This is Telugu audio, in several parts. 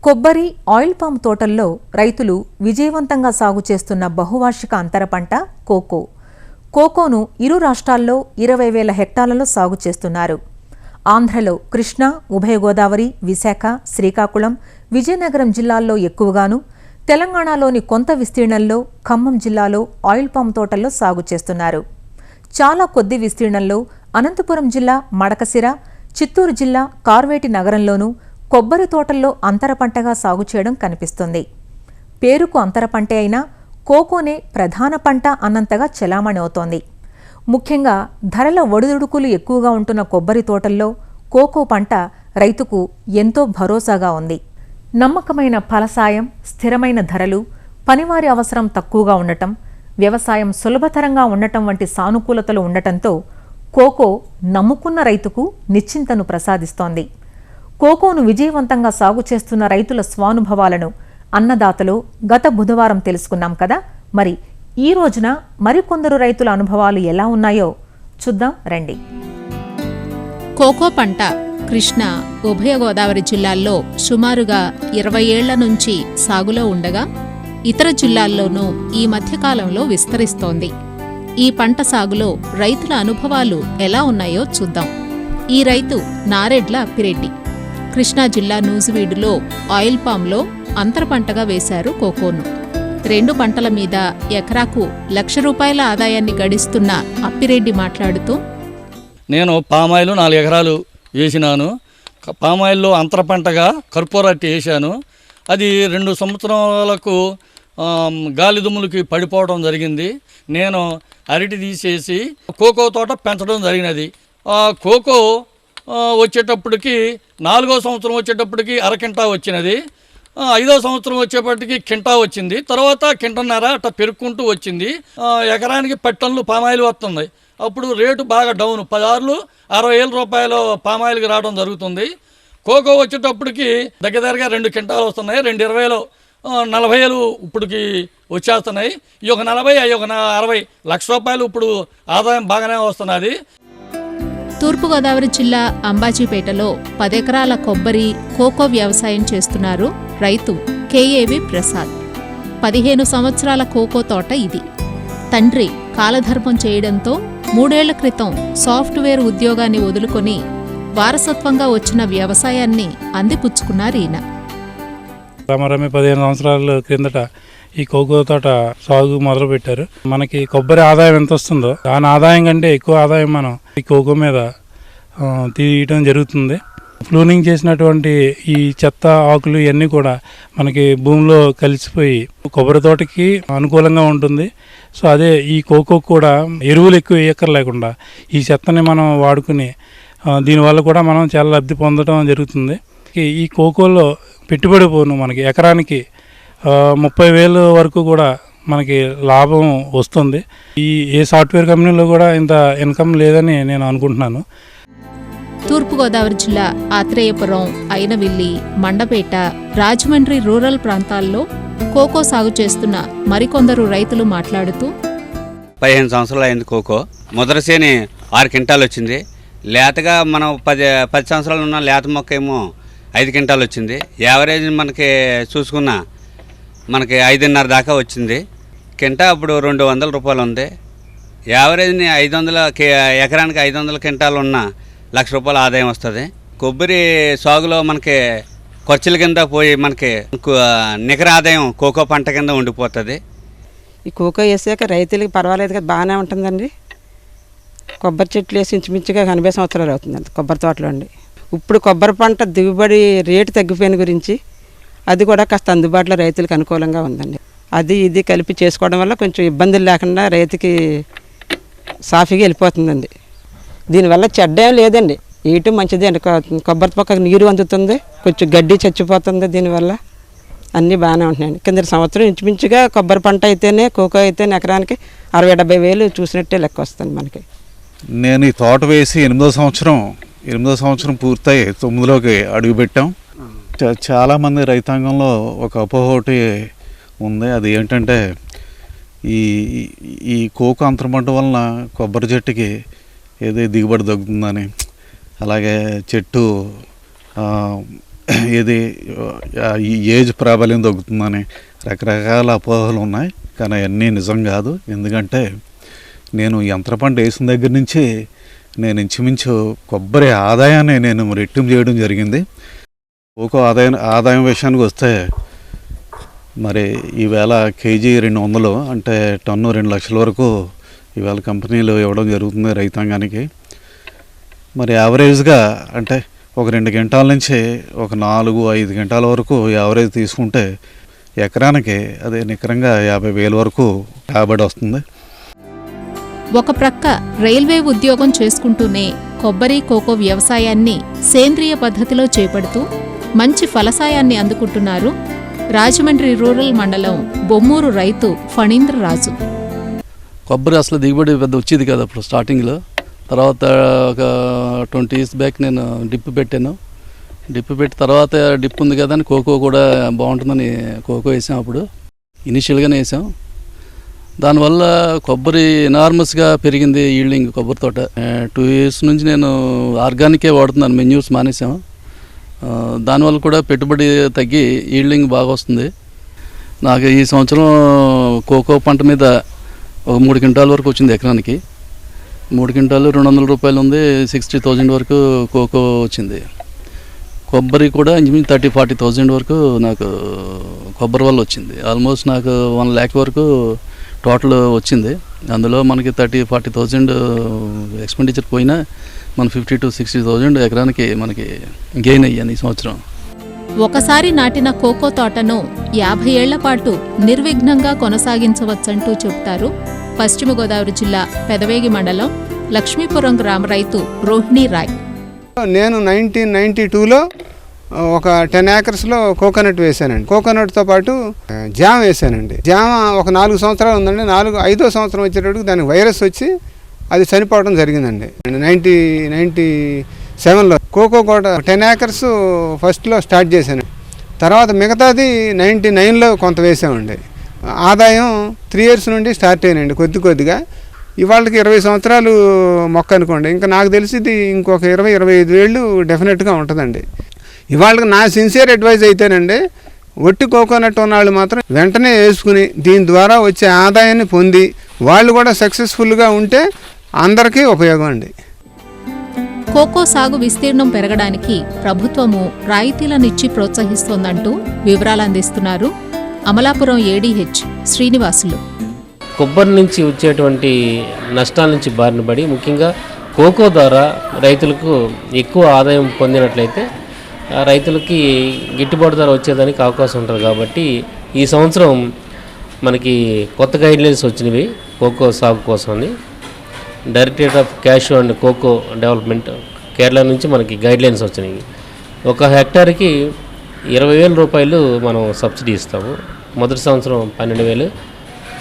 కొబ్బరి, ఆయిల్ పామ్ తోటల్లో రైతులు విజయవంతంగా సాగు చేస్తున్న బహువార్షిక అంతర పంట కోకో. కోకోను ఇరు రాష్ట్రాల్లో 20,000 హెక్టార్లలో సాగు చేస్తున్నారు. ఆంధ్రలో కృష్ణా, ఉభయ గోదావరి, విశాఖ, శ్రీకాకుళం, విజయనగరం జిల్లాల్లో ఎక్కువగాను, తెలంగాణలోని కొంత విస్తీర్ణంలో ఖమ్మం జిల్లాలో ఆయిల్ పామ్ తోటల్లో సాగు చేస్తున్నారు. చాలా కొద్ది విస్తీర్ణంలో అనంతపురం జిల్లా మడకశిర, చిత్తూరు జిల్లా కార్వేటి నగరంలోనూ కొబ్బరి తోటల్లో అంతర పంటగా సాగు చేయడం కనిపిస్తుంది. పేరుకు అంతర పంటే అయినా కోకోనే ప్రధాన పంట అన్నంతగా చెలామణి అవుతోంది. ముఖ్యంగా ధరల ఒడిదుడుకులు ఎక్కువగా ఉంటున్న కొబ్బరి తోటల్లో కోకో పంట రైతుకు ఎంతో భరోసాగా ఉంది. నమ్మకమైన ఫలసాయం, స్థిరమైన ధరలు, పనివారి అవసరం తక్కువగా ఉండటం, వ్యవసాయం సులభతరంగా ఉండటం వంటి సానుకూలతలు ఉండటంతో కోకో నమ్ముకున్న రైతుకు నిశ్చింతను ప్రసాదిస్తోంది. కోకోను విజయవంతంగా సాగు చేస్తున్న రైతుల స్వానుభవాలను అన్నదాతలో గత బుధవారం తెలుసుకున్నాం కదా. మరి ఈ రోజున మరికొందరు రైతుల అనుభవాలు ఎలా ఉన్నాయో చూద్దాం రండి. కోకో పంట కృష్ణా, ఉభయ గోదావరి జిల్లాల్లో సుమారుగా 20 ఏళ్ల నుంచి సాగులో ఉండగా ఇతర జిల్లాల్లోనూ ఈ మధ్యకాలంలో విస్తరిస్తోంది. ఈ పంట సాగులో రైతుల అనుభవాలు ఎలా ఉన్నాయో చూద్దాం. ఈ రైతు నారెడ్ల అప్పిరెడ్డి. కృష్ణా జిల్లా నూజివీడులో ఆయిల్ పామ్లో అంతర పంటగా వేశారు కోకోను. 2 పంటల మీద ఎకరాకు ₹1,00,000 ఆదాయాన్ని గడిస్తున్న అప్పిరెడ్డి మాట్లాడుతూ, నేను పామాయిల్ 4 ఎకరాలు వేసినాను. పామాయిల్లో అంతర పంటగా కర్పూరట్టి వేసాను. అది 2 సంవత్సరాలకు గాలి దుమ్ములకి పడిపోవడం జరిగింది. నేను అరటి తీసేసి కోకో తోట పెంచడం జరిగినది. కోకో వచ్చేటప్పటికి 4వ సంవత్సరం వచ్చేటప్పటికి అరకింటా వచ్చినది. 5వ సంవత్సరం వచ్చేపటికి కింటా వచ్చింది. తర్వాత కింటన్నర అట్లా పెరుక్కుంటూ వచ్చింది. ఎకరానికి 10 టన్నులు పామాయిల్ వస్తుంది. అప్పుడు రేటు బాగా డౌన్, 16 ₹60,000 పామాయిల్కి రావడం జరుగుతుంది. కోకో వచ్చేటప్పటికి దగ్గరగా 2 క్వింటాలు వస్తున్నాయి. 2,20,000 40,000 ఇప్పటికి వచ్చేస్తున్నాయి. ఈ ఒక 40, అవి ఒక 60 లక్ష రూపాయలు ఇప్పుడు ఆదాయం బాగానే వస్తున్నది. తూర్పుగోదావరి జిల్లా అంబాజీపేటలో 10 ఎకరాల కొబ్బరి, కోకో వ్యవసాయం చేస్తున్నారు రైతు కేఏవి ప్రసాద్. 15 సంవత్సరాల కోకో తోట ఇది. తండ్రి కాలధర్మం చేయడంతో 3 ఏళ్ల క్రితం సాఫ్ట్వేర్ ఉద్యోగాన్ని వదులుకొని వారసత్వంగా వచ్చిన వ్యవసాయాన్ని అందిపుచ్చుకున్నారు ఈయన. రమరమే 15 సంవత్సరాల క్రిందట ఈ కోకో తోట సాగు మొదలుపెట్టారు. మనకి కొబ్బరి ఆదాయం ఎంత వస్తుందో దాని ఆదాయం కంటే ఎక్కువ ఆదాయం మనం ఈ కోకో మీద తీయటం జరుగుతుంది. ఫ్లూనింగ్ చేసినటువంటి ఈ చెత్త ఆకులు ఇవన్నీ కూడా మనకి భూమిలో కలిసిపోయి కొబ్బరి తోటకి అనుకూలంగా ఉంటుంది. సో అదే ఈ కోకో కూడా ఎరువులు ఎక్కువ వేయక్కర్లేకుండా ఈ చెత్తని మనం వాడుకుని దీనివల్ల కూడా మనం చాలా లబ్ధి పొందడం జరుగుతుంది. ఈ కోకోలో పెట్టుబడి పోను మనకి ఎకరానికి 30,000 వరకు కూడా మనకి లాభం వస్తుంది. ఏ సాఫ్ట్వేర్ కంపెనీలో కూడా ఇంత ఇన్కమ్ లేదని నేను అనుకుంటున్నాను. తూర్పుగోదావరి జిల్లా ఆత్రేయపురం, అయినవిల్లి, మండపేట, రాజమండ్రి రూరల్ ప్రాంతాల్లో కోకో సాగు చేస్తున్న మరికొందరు రైతులు మాట్లాడుతూ, 15 సంవత్సరాలు అయింది కోకో. మొదటి సేని 6 క్వింటాలు వచ్చింది. లేతగా మనం 10 సంవత్సరాలు ఉన్న లేత మొక్క ఏమో 5 క్వింటాలు వచ్చింది. యావరేజ్ మనకి చూసుకున్న మనకి 5.5 దాకా వచ్చింది. కింటా అప్పుడు ₹200 ఉంది. యావరేజ్ని 500 ఎకరానికి 500 క్వింటాలు ఉన్న ₹1,00,000 ఆదాయం వస్తుంది. కొబ్బరి సాగులో మనకి ఖర్చుల కింద పోయి మనకి నికర ఆదాయం కోకో పంట కింద ఉండిపోతుంది. ఈ కోకో వేసాక రైతులకి పర్వాలేదు కదా, బాగానే ఉంటుందండి. కొబ్బరి చెట్లు వేసి ఇంచుమించుగా 80 సంవత్సరాలు అవుతుందండి కొబ్బరి తోటలో అండి. ఇప్పుడు కొబ్బరి పంట దిగుబడి రేటు తగ్గిపోయిన గురించి అది కూడా కాస్త అందుబాటులో రైతులకు అనుకూలంగా ఉందండి. అది ఇది కలిపి చేసుకోవడం వల్ల కొంచెం ఇబ్బందులు లేకుండా రైతుకి సాఫీగా వెళ్ళిపోతుందండి. దీనివల్ల చెడ్డ ఏం లేదండి, ఏటు మంచిదే అండి. కొబ్బరి పక్కకు నీరు అందుతుంది, కొంచెం గడ్డి చచ్చిపోతుంది. దీనివల్ల అన్నీ బాగానే ఉంటున్నాయండి. కింద సంవత్సరం ఇంచుమించుగా కొబ్బరి పంట అయితేనే కోకో అయితేనే ఎకరానికి 60,000-70,000 చూసినట్టే లెక్క వస్తుంది మనకి. నేను ఈ తోట వేసి 8వ సంవత్సరం పూర్తయి 9లోకి అడుగుపెట్టాం. చాలామంది రైతాంగంలో ఒక అపోహటి ఉంది. అది ఏంటంటే ఈ కోకో అంతర పంట వలన కొబ్బరి చెట్టుకి ఏదో దిగుబడి తగ్గుతుందని, అలాగే చెట్టు ఇది ఈ ఏజ్ ప్రాబల్యం తగ్గుతుందని రకరకాల అపోహలు ఉన్నాయి. కానీ అవన్నీ నిజం కాదు. ఎందుకంటే నేను యంత్ర పంట వేసిన దగ్గర నుంచి నేను ఇంచుమించు కొబ్బరి ఆదాయాన్ని నేను రెట్టింపు చేయడం జరిగింది. కోకో ఆదాయం విషయానికి వస్తే మరి ఈవేళ కేజీ 200, అంటే టన్ను 2 లక్షల వరకు ఈవేళ కంపెనీలు ఇవ్వడం జరుగుతుంది రైతాంగానికి. మరి యావరేజ్గా అంటే ఒక 2 గంటల నుంచి ఒక 4-5 గంటల వరకు యావరేజ్ తీసుకుంటే ఎకరానికి అదే నికరంగా 50,000 వరకు రాబడి వస్తుంది. ఒక ప్రక్క రైల్వే ఉద్యోగం చేసుకుంటూనే కొబ్బరి కోకో వ్యవసాయాన్ని సేంద్రియ పద్ధతిలో చేపడుతూ మంచి ఫలసాయాన్ని అందుకుంటున్నారు రాజమండ్రి రూరల్ మండలం బొమ్మూరు రైతు ఫణీంద్రరాజు. కొబ్బరి అసలు దిగుబడి పెద్ద వచ్చేది కదా అప్పుడు స్టార్టింగ్లో. తర్వాత ఒక 20 years బ్యాక్ నేను డిప్ పెట్టాను. డిప్ పెట్టి తర్వాత డిప్ ఉంది కదా అని కోకో కూడా బాగుంటుందని కోకో వేసాం. అప్పుడు ఇనిషియల్గానే వేసాం. దానివల్ల కొబ్బరి ఎనార్మస్గా పెరిగింది ఈల్డింగ్ కొబ్బరి తోట. 2 years నుంచి నేను ఆర్గానికే వాడుతున్నాను, మెన్యూర్స్ మానేసాం. దానివల్ల కూడా పెట్టుబడి తగ్గి ఈల్డింగ్ బాగా వస్తుంది. నాకు ఈ సంవత్సరం కోకో పంట మీద ఒక 3 క్వింటాల వరకు వచ్చింది ఎకరానికి. 3 క్వింటాలు 200 రూపాయలు ఉంది. 60,000 వరకు కోకో వచ్చింది. కొబ్బరి కూడా ఇంచుమించు 30,000-40,000 వరకు నాకు కొబ్బరి వల్ల వచ్చింది. ఆల్మోస్ట్ నాకు 1 lakh వరకు టోటల్ వచ్చింది. అందులో మనకి 30,000-40,000 ఎక్స్పెండిచర్ పోయినా మన 50,000-60,000 ఎకరానికి మనకి గెయిన్ అయ్యాను ఈ సంవత్సరం. ఒకసారి నాటిన కోకో తోటను 50 ఏళ్ల పాటు నిర్విఘ్నంగా కొనసాగించవచ్చంటూ చెబుతారు పశ్చిమ గోదావరి జిల్లా పెదవేగి మండలం లక్ష్మీపురం గ్రామ రైతు రోహిణీ రాయ్. నేను 1992లో ఒక 10 acresలో కోకోనట్ వేసానండి. కోకోనట్తో పాటు జామ వేసానండి. జామ ఒక 4 సంవత్సరాలు ఉందండి. 5వ సంవత్సరం వచ్చేటప్పటికి దానికి వైరస్ వచ్చి అది చనిపోవడం జరిగిందండి. 1997లో కోకో కూడా 10 acres ఫస్ట్లో స్టార్ట్ చేశాను. తర్వాత మిగతాది 99లో కొంత వేసామండి. ఆదాయం 3 years నుండి స్టార్ట్ అయ్యానండి కొద్దిగా. ఇవాళకి 20 సంవత్సరాలు మొక్క అనుకోండి. ఇంకా నాకు తెలిసింది ఇంకొక 20-25 ఏళ్ళు డెఫినెట్గా ఉంటుందండి. ఇవాళకి నా సిన్సియర్ అడ్వైజ్ అయితేనండి, ఒట్టి కోకోనట్ ఉన్నవాళ్ళు మాత్రం వెంటనే వేసుకుని దీని ద్వారా వచ్చే ఆదాయాన్ని పొంది వాళ్ళు కూడా సక్సెస్ఫుల్గా ఉంటే అందరికీ ఉపయోగం అండి. కోకో సాగు విస్తీర్ణం పెరగడానికి ప్రభుత్వము రాయితీలనిచ్చి ప్రోత్సహిస్తోందంటూ వివరాలందిస్తున్నారు అమలాపురం ఏడీహెచ్ శ్రీనివాసులు. కొబ్బరి నుంచి వచ్చేటువంటి నష్టాల నుంచి బారిన పడి ముఖ్యంగా కోకో ద్వారా రైతులకు ఎక్కువ ఆదాయం పొందినట్లయితే రైతులకి గిట్టుబాటు ధర వచ్చేదానికి అవకాశం ఉంటుంది. కాబట్టి ఈ సంవత్సరం మనకి కొత్త గైడ్లైన్స్ వచ్చినవి కోకో సాగు కోసమని. Directorate of cash and cocoa development Kerala నుంచి మనకి గైడ్లైన్స్ వచ్చినాయి. 1 హెక్టార్కి 20,000 రూపాయలు మనం సబ్సిడీ ఇస్తాము. మొదటి సంవత్సరం 12,000,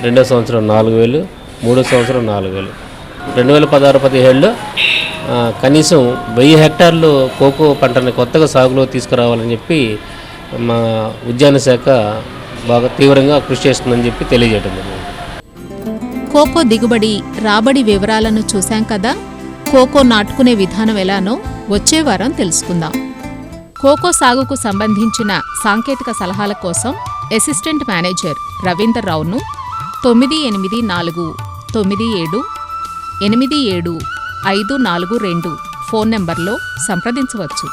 రెండో సంవత్సరం 4,000, మూడో సంవత్సరం 4,000. 2016-17లో కనీసం 1000 హెక్టార్లు కోకో పంటని కొత్తగా సాగులో తీసుకురావాలని చెప్పి మా ఉద్యాన శాఖ బాగా తీవ్రంగా కృషి చేస్తుందని చెప్పి తెలియజేయడం జరిగింది. కోకో దిగుబడి రాబడి వివరాలను చూశాం కదా. కోకో నాటుకునే విధానం ఎలానో వచ్చే వారం తెలుసుకుందాం. కోకో సాగుకు సంబంధించిన సాంకేతిక సలహాల కోసం అసిస్టెంట్ మేనేజర్ రవీందర్ రావును 9849787542 ఫోన్ నెంబర్లో సంప్రదించవచ్చు.